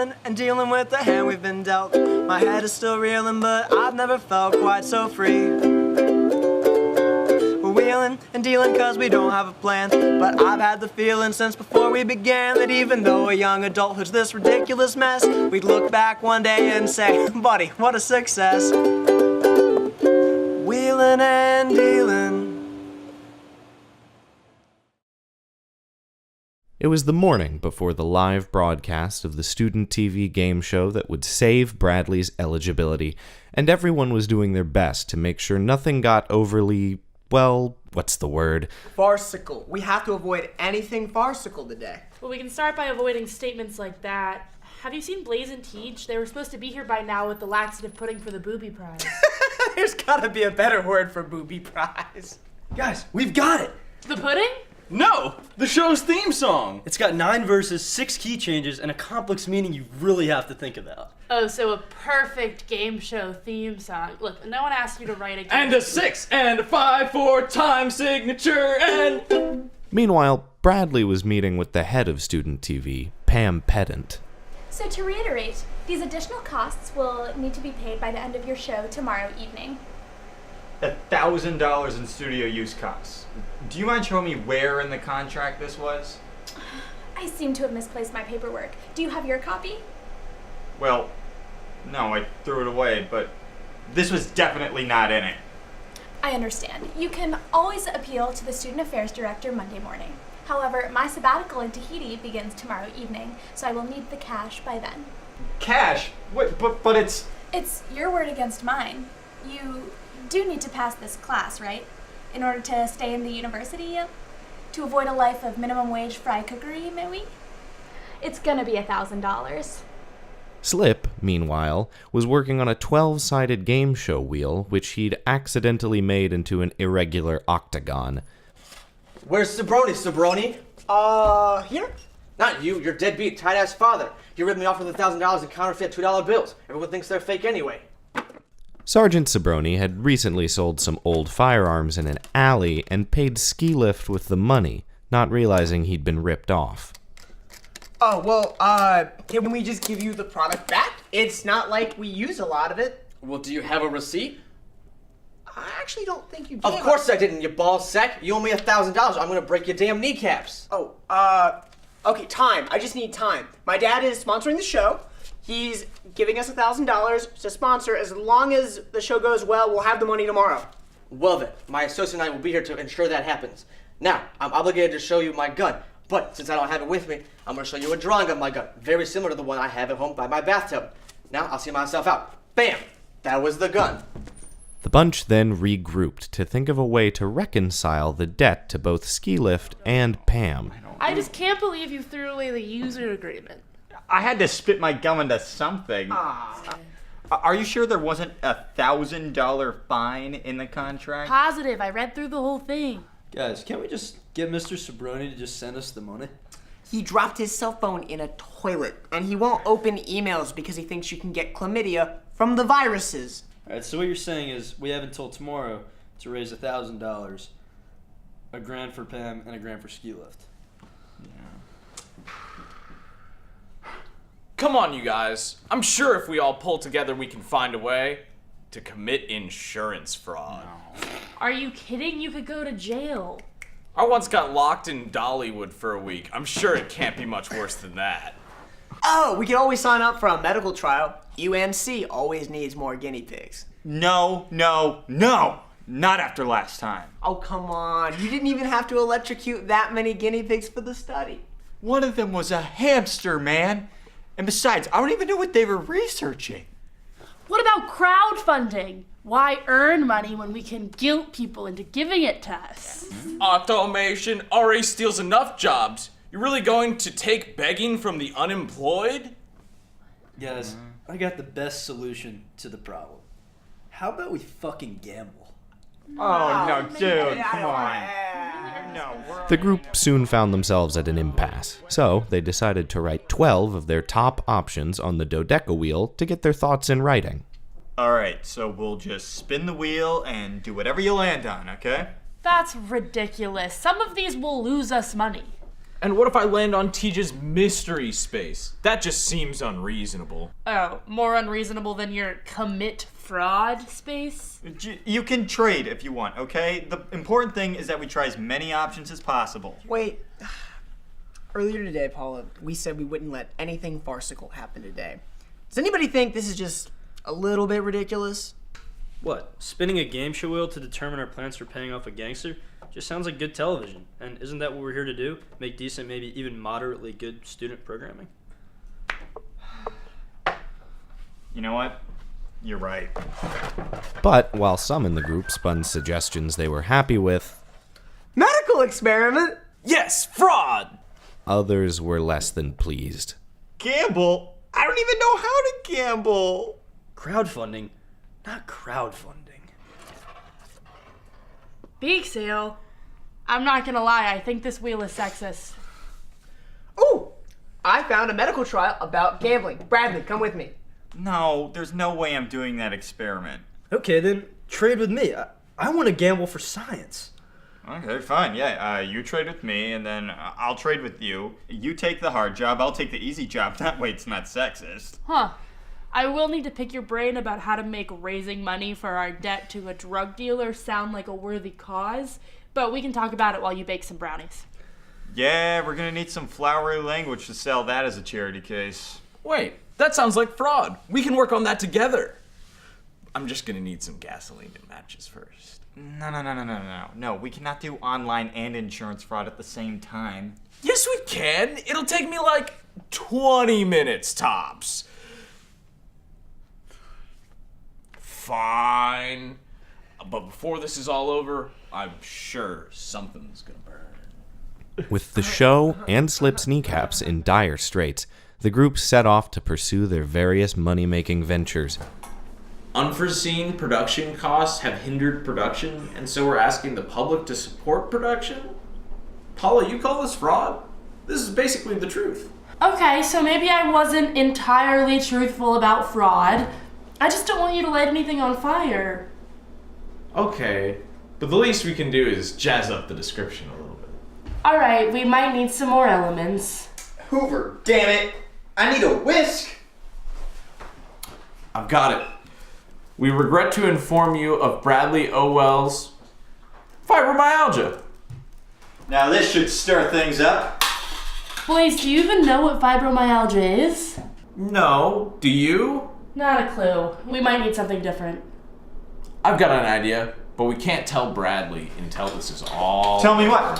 wheeling and dealing with the hand we've been dealt. My head is still reeling, but I've never felt quite so free. We're wheeling and dealing cause we don't have a plan, but I've had the feeling since before we began that even though a young adulthood's this ridiculous mess, we'd look back one day and say, buddy, what a success. Wheeling and dealing. It was the morning before the live broadcast of the student TV game show that would save Bradley's eligibility, and everyone was doing their best to make sure nothing got overly, well, what's the word? Farcical. We have to avoid anything farcical today. Well, we can start by avoiding statements like that. Have you seen Blaze and Teach? They were supposed to be here by now with the laxative pudding for the booby prize. There's gotta be a better word for booby prize. Guys, we've got it! The pudding? No! The show's theme song! It's got 9 verses, 6 key changes, and a complex meaning you really have to think about. Oh, so a perfect game show theme song. Look, no one asked you to write a game. And a 6 and a 5 for time signature and... Meanwhile, Bradley was meeting with the head of student TV, Pam Pedant. So to reiterate, these additional costs will need to be paid by the end of your show tomorrow evening. $1,000 in studio use costs. Do you mind showing me where in the contract this was? I seem to have misplaced my paperwork. Do you have your copy? Well, no, I threw it away, but this was definitely not in it. I understand. You can always appeal to the Student Affairs Director Monday morning. However, my sabbatical in Tahiti begins tomorrow evening, so I will need the cash by then. Cash? What? But it's... It's your word against mine. You do need to pass this class, right? In order to stay in the university? To avoid a life of minimum wage fry cookery, maybe? It's gonna be $1,000. Slip, meanwhile, was working on a 12-sided game show wheel, which he'd accidentally made into an irregular octagon. Where's Sabroni? Here? Not you, your deadbeat, tight-ass father. You ripped me off with $1,000 in counterfeit $2 bills. Everyone thinks they're fake anyway. Sergeant Sabroni had recently sold some old firearms in an alley and paid ski lift with the money, not realizing he'd been ripped off. Oh, well, can we just give you the product back? It's not like we use a lot of it. Well, do you have a receipt? I actually don't think you do. Of course I didn't, you ball sack. You owe me $1,000. I'm gonna break your damn kneecaps. Oh, okay, time. I just need time. My dad is sponsoring the show. He's giving us $1,000 to sponsor. As long as the show goes well, we'll have the money tomorrow. Well then, my associate and I will be here to ensure that happens. Now, I'm obligated to show you my gun, but since I don't have it with me, I'm gonna show you a drawing of my gun, very similar to the one I have at home by my bathtub. Now, I'll see myself out. Bam! That was the gun. The bunch then regrouped to think of a way to reconcile the debt to both Ski Lift and Pam. I just can't believe you threw away the user agreement. I had to spit my gum into something. Are you sure there wasn't $1,000 fine in the contract? Positive, I read through the whole thing. Guys, can't we just get Mr. Sabroni to just send us the money? He dropped his cell phone in a toilet, and he won't open emails because he thinks you can get chlamydia from the viruses. Alright, so what you're saying is we have until tomorrow to raise $1,000, $1,000 for Pam, and $1,000 for Ski Lift. Come on, you guys. I'm sure if we all pull together, we can find a way to commit insurance fraud. No. Are you kidding? You could go to jail. I once got locked in Dollywood for a week. I'm sure it can't be much worse than that. Oh, we can always sign up for a medical trial. UNC always needs more guinea pigs. No. Not after last time. Oh, come on. You didn't even have to electrocute that many guinea pigs for the study. One of them was a hamster, man. And besides, I don't even know what they were researching. What about crowdfunding? Why earn money when we can guilt people into giving it to us? Automation already steals enough jobs. You're really going to take begging from the unemployed? Guys, I got the best solution to the problem. How about we fucking gamble? Oh, no, dude, come on. The group soon found themselves at an impasse, so they decided to write 12 of their top options on the dodeca wheel to get their thoughts in writing. Alright, so we'll just spin the wheel and do whatever you land on, okay? That's ridiculous. Some of these will lose us money. And what if I land on Teej's mystery space? That just seems unreasonable. Oh, more unreasonable than your commit fraud space? You can trade if you want, okay? The important thing is that we try as many options as possible. Wait. Earlier today, Paula, we said we wouldn't let anything farcical happen today. Does anybody think this is just a little bit ridiculous? What, spinning a game show wheel to determine our plans for paying off a gangster? Just sounds like good television. And isn't that what we're here to do? Make decent, maybe even moderately good student programming? You know what? You're right. But while some in the group spun suggestions they were happy with, Medical experiment? Yes, fraud! others were less than pleased. Gamble? I don't even know how to gamble. Crowdfunding, not crowdfunding. Bake sale? I'm not gonna lie, I think this wheel is sexist. Ooh! I found a medical trial about gambling. Bradley, come with me. No, there's no way I'm doing that experiment. Okay, then trade with me. I want to gamble for science. Okay, fine. Yeah, you trade with me, and then I'll trade with you. You take the hard job, I'll take the easy job. That way it's not sexist. Huh. I will need to pick your brain about how to make raising money for our debt to a drug dealer sound like a worthy cause, but we can talk about it while you bake some brownies. Yeah, we're gonna need some flowery language to sell that as a charity case. Wait, that sounds like fraud. We can work on that together. I'm just gonna need some gasoline and matches first. No, we cannot do online and insurance fraud at the same time. Yes, we can. It'll take me like 20 minutes tops. Fine. But before this is all over, I'm sure something's gonna burn. With the show and Slip's kneecaps in dire straits, the group set off to pursue their various money-making ventures. Unforeseen production costs have hindered production, and so we're asking the public to support production? Paula, you call this fraud? This is basically the truth. Okay, so maybe I wasn't entirely truthful about fraud. I just don't want you to light anything on fire. Okay, but the least we can do is jazz up the description a little bit. Alright, we might need some more elements. Hoover, damn it! I need a whisk! I've got it. We regret to inform you of Bradley Owell's fibromyalgia. Now this should stir things up. Blaze, do you even know what fibromyalgia is? No, do you? Not a clue. We might need something different. I've got an idea, but we can't tell Bradley until this is all... Tell me what?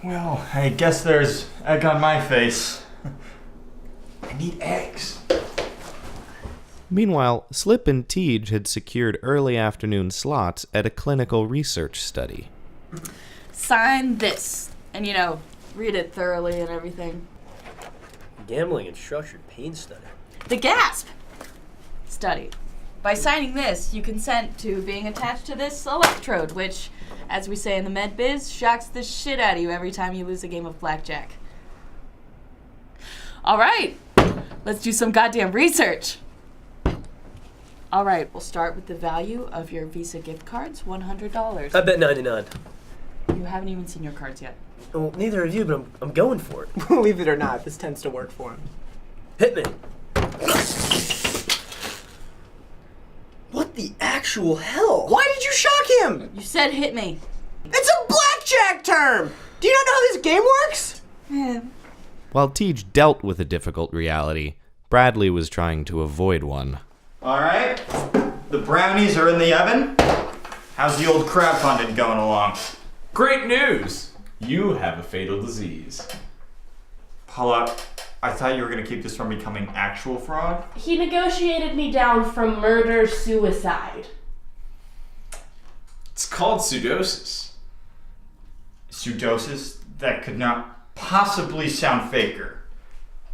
Well, I guess there's egg on my face. I need eggs. Meanwhile, Slip and Tej had secured early afternoon slots at a clinical research study. Sign this, and read it thoroughly and everything. Gambling and structured pain study. The GASP study. By signing this, you consent to being attached to this electrode, which, as we say in the med biz, shocks the shit out of you every time you lose a game of blackjack. All right, let's do some goddamn research. All right, we'll start with the value of your Visa gift cards, $100. I bet 99. You haven't even seen your cards yet. Well, neither have you, but I'm going for it. Believe it or not, this tends to work for him. Hit me. What the actual hell? Why did you shock him? You said hit me. It's a blackjack term! Do you not know how this game works? Yeah. While Tej dealt with a difficult reality, Bradley was trying to avoid one. All right, the brownies are in the oven. How's the old crowdfunding going along? Great news! You have a fatal disease. Paula, I thought you were gonna keep this from becoming actual fraud. He negotiated me down from murder-suicide. It's called pseudosis. Pseudosis? That could not possibly sound faker.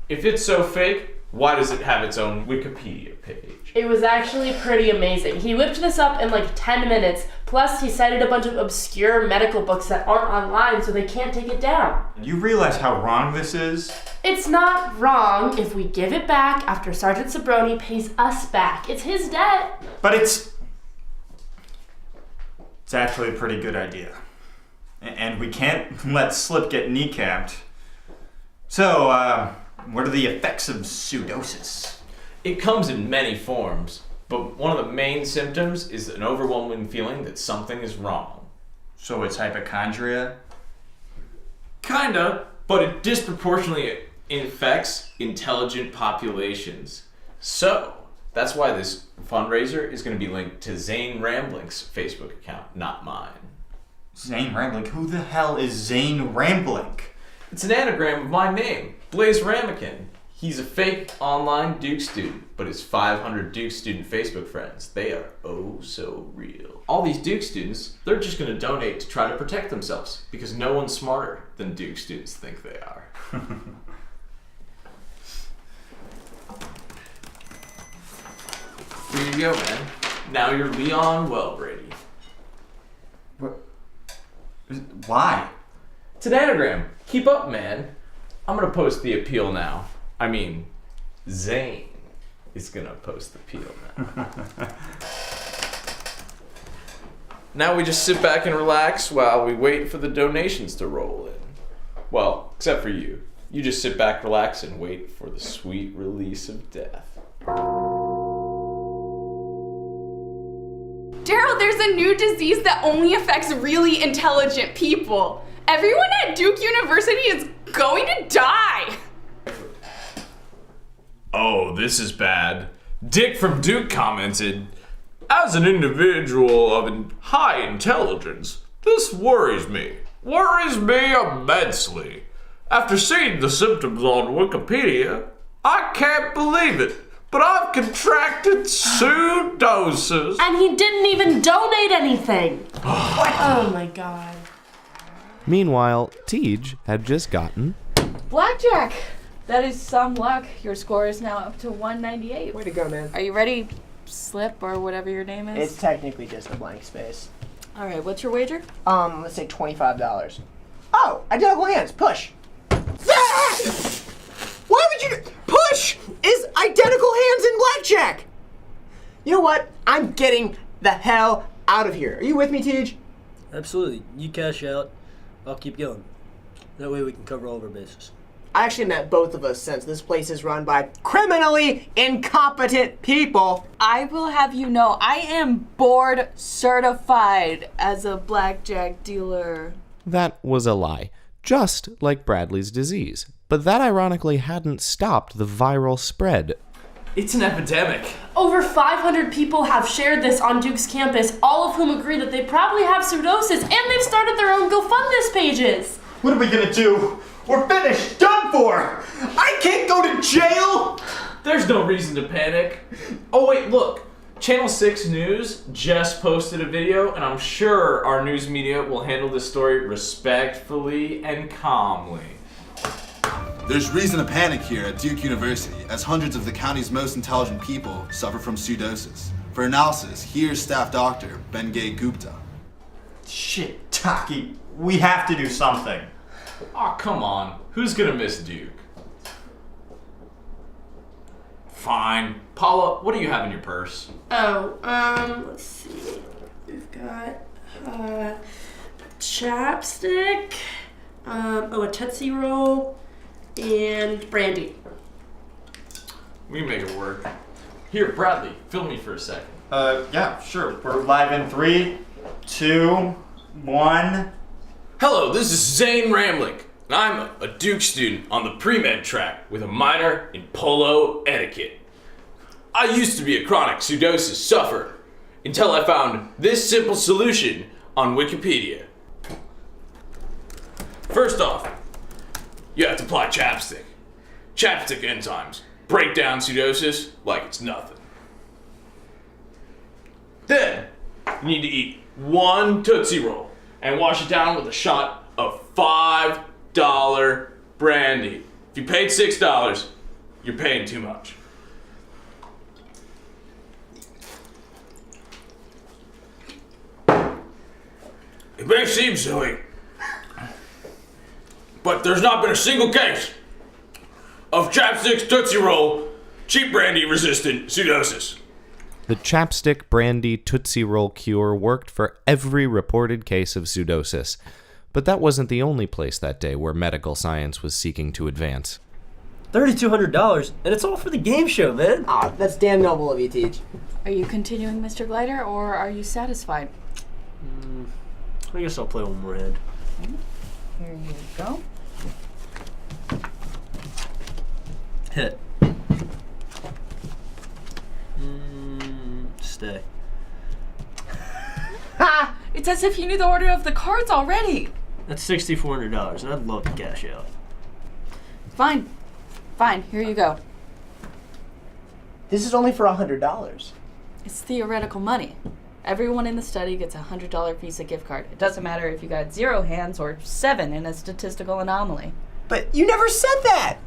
If it's so fake, why does it have its own Wikipedia page? It was actually pretty amazing. He whipped this up in like 10 minutes, plus he cited a bunch of obscure medical books that aren't online so they can't take it down. You realize how wrong this is? It's not wrong if we give it back after Sergeant Sabroni pays us back. It's his debt. But it's It's actually a pretty good idea. And we can't let Slip get kneecapped. So, what are the effects of pseudosis? It comes in many forms, but one of the main symptoms is an overwhelming feeling that something is wrong. So it's hypochondria? Kinda, but it disproportionately infects intelligent populations. So, that's why this fundraiser is going to be linked to Zane Ramblink's Facebook account, not mine. Zane Ramblink? Who the hell is Zane Ramblink? It's an anagram of my name, Blaze Ramekin. He's a fake online Duke student, but his 500 Duke student Facebook friends, they are oh so real. All these Duke students, they're just going to donate to try to protect themselves, because no one's smarter than Duke students think they are. Here you go, man. Now you're Leon Wellbrady. Why? It's an anagram. Keep up, man. I'm gonna post the appeal now. I mean, Zane is gonna post the appeal now. Now we just sit back and relax while we wait for the donations to roll in. Well, except for you. You just sit back, relax, and wait for the sweet release of death. Daryl, there's a new disease that only affects really intelligent people. Everyone at Duke University is going to die. Oh, this is bad. Dick from Duke commented, "As an individual of high intelligence, this worries me. Worries me immensely. After seeing the symptoms on Wikipedia, I can't believe it, but I've contracted pseudosis." And he didn't even donate anything. Oh my god. Meanwhile, Tej had just gotten Blackjack! That is some luck. Your score is now up to 198. Way to go, man. Are you ready, Slip, or whatever your name is? It's technically just a blank space. All right, what's your wager? Let's say $25. Oh, identical hands. Push. Why would you push? Is identical hands in blackjack? You know what? I'm getting the hell out of here. Are you with me, Tej? Absolutely. You cash out, I'll keep going. That way we can cover all of our bases. I actually meant both of us, since this place is run by criminally incompetent people. I will have you know, I am board certified as a blackjack dealer. That was a lie, just like Bradley's disease. But that ironically hadn't stopped the viral spread. It's an epidemic. Over 500 people have shared this on Duke's campus, all of whom agree that they probably have pseudosis, and they've started their own GoFundMe pages. What are we gonna do? We're finished! Done for! I can't go to jail! There's no reason to panic. Oh wait, look. Channel 6 News just posted a video, and I'm sure our news media will handle this story respectfully and calmly. There's reason to panic here at Duke University, as hundreds of the county's most intelligent people suffer from pseudosis. For analysis, here's staff doctor Bengay Gupta. Shit, Taki, we have to do something. Aw, come on. Who's gonna miss Duke? Fine. Paula, what do you have in your purse? Oh, let's see. We've got chapstick, a Tootsie Roll, and brandy. We can make it work. Here, Bradley, film me for a second. Yeah, sure. We're live in 3, 2, 1. Hello, this is Zane Ramblink, and I'm a Duke student on the pre-med track with a minor in polo etiquette. I used to be a chronic pseudosis sufferer until I found this simple solution on Wikipedia. First off, you have to apply chapstick. Chapstick enzymes break down pseudosis like it's nothing. Then, you need to eat 1 Tootsie Roll and wash it down with a shot of $5 brandy. If you paid $6, you're paying too much. It may seem silly, but there's not been a single case of chapstick's Tootsie Roll cheap brandy resistant pseudosis. The chapstick, brandy, Tootsie Roll cure worked for every reported case of pseudosis. But that wasn't the only place that day where medical science was seeking to advance. $3,200, and it's all for the game show, man. Ah, that's damn noble of you, Teach. Are you continuing, Mr. Glider, or are you satisfied? I guess I'll play one more hand. Here you go. Hit. Stay. Ha! It's as if you knew the order of the cards already. That's $6,400, and I'd love to cash out. Fine. Fine, here you go. This is only for $100. It's theoretical money. Everyone in the study gets a $100 Visa gift card. It doesn't matter if you got 0 hands or 7 in a statistical anomaly. But you never said that!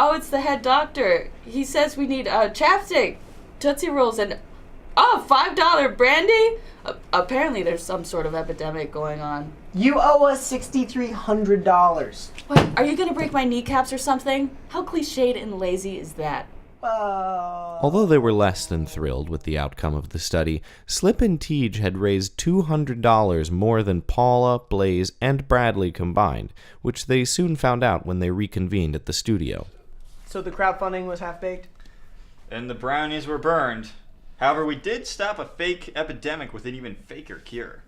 Oh, it's the head doctor. He says we need chapstick, Tootsie Rolls, and $5 brandy? Apparently there's some sort of epidemic going on. You owe us $6,300. What, are you gonna break my kneecaps or something? How cliched and lazy is that? Although they were less than thrilled with the outcome of the study, Slip and Tej had raised $200 more than Paula, Blaze, and Bradley combined, which they soon found out when they reconvened at the studio. So the crowdfunding was half-baked? And the brownies were burned. However, we did stop a fake epidemic with an even faker cure.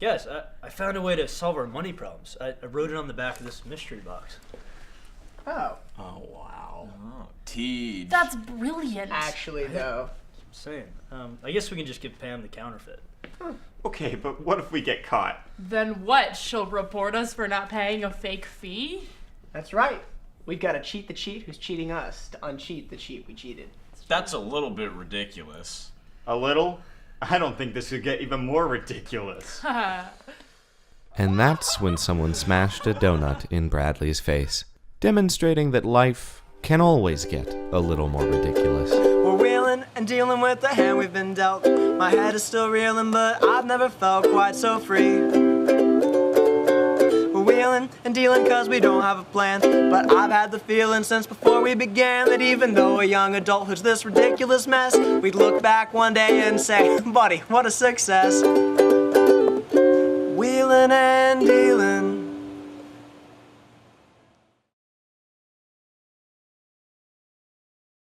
Guys, I found a way to solve our money problems. I wrote it on the back of this mystery box. Oh. Oh, wow. Oh, Tej. That's brilliant. Actually, though. I'm saying. I guess we can just give Pam the counterfeit. Okay, but what if we get caught? Then what? She'll report us for not paying a fake fee? That's right. We've got to cheat the cheat who's cheating us to uncheat the cheat we cheated. That's a little bit ridiculous. A little? I don't think this would get even more ridiculous. And that's when someone smashed a donut in Bradley's face, demonstrating that life can always get a little more ridiculous. We're wheeling and dealing with the hand we've been dealt. My head is still reeling, but I've never felt quite so free. We're wheeling and dealing cause we don't have a plan. But I've had the feeling since before we began that even though a young adulthood's this ridiculous mess, we'd look back one day and say, buddy, what a success. Wheeling and dealing.